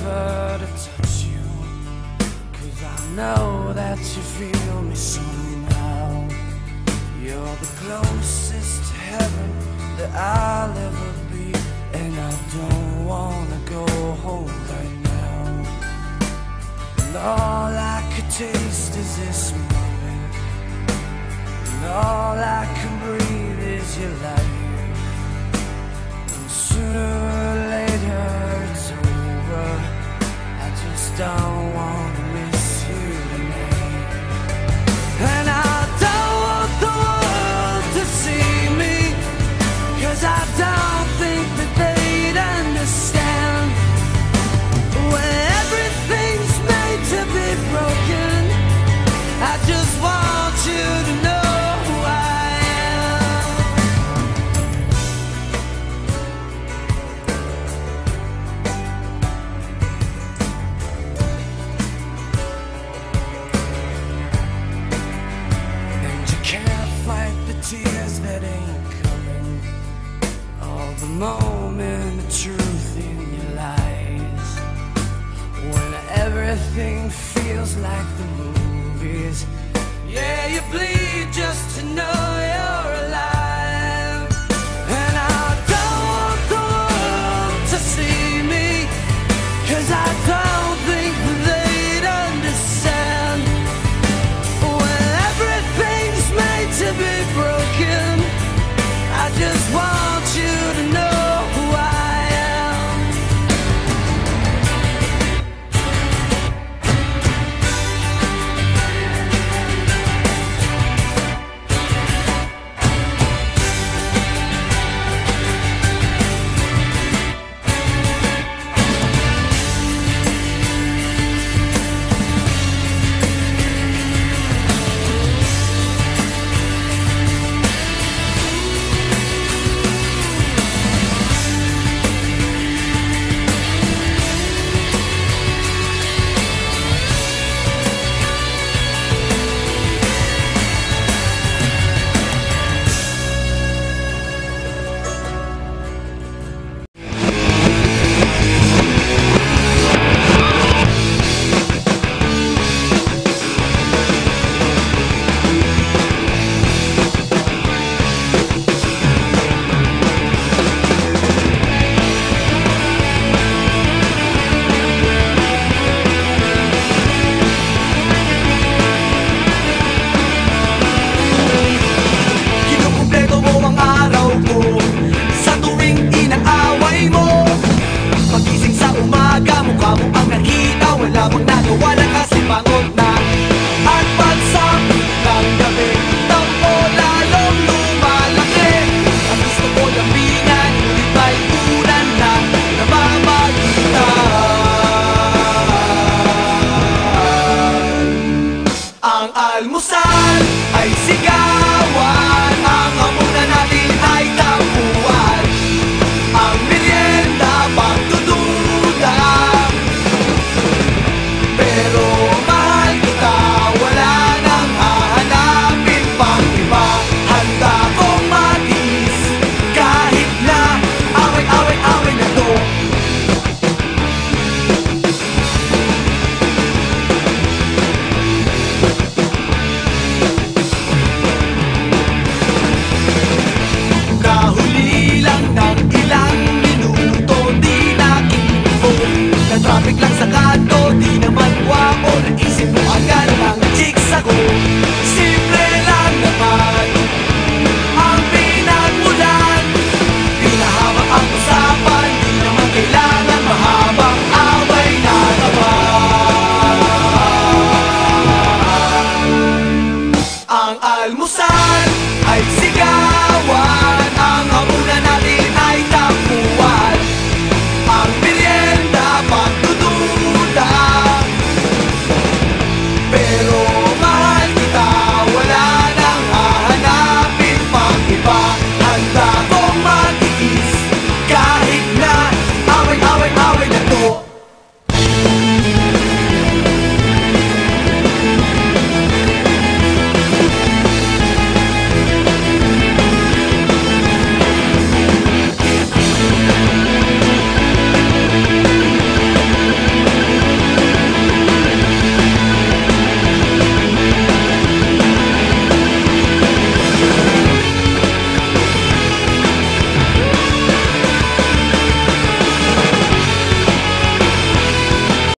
never to touch you, 'cause I know that you feel me somehow. You're the closest to heaven that I'll ever be, and I don't wanna go home right now. And all I could taste is this moment, and all I can breathe is your life. And sooner or later it's over, I just don't wanna miss you tonight. And I don't want the world to see me, 'cause I don't think that they'd understand. When everything's made to be broken, I just want you to know who I am. And you can't fight the tears that ain't coming, all the moment of truth in your lies. When everything feels like the movies, yeah, you bleed just to know you're alive. And I don't want the world to see me, 'cause I don't think they'd understand. When everything's made to be broken, I just want you to know who I am. Almusal ay sigawan, ang hapunan natin ay tampuan, ang merienda pagdududa. Pero mahal kita, wala nang hahanapin pang iba. Handa kong matiis kahit na away-away-away na to. Traffic lang sa kanto, di naman guwapo, naisip mo agad ang chicks ako.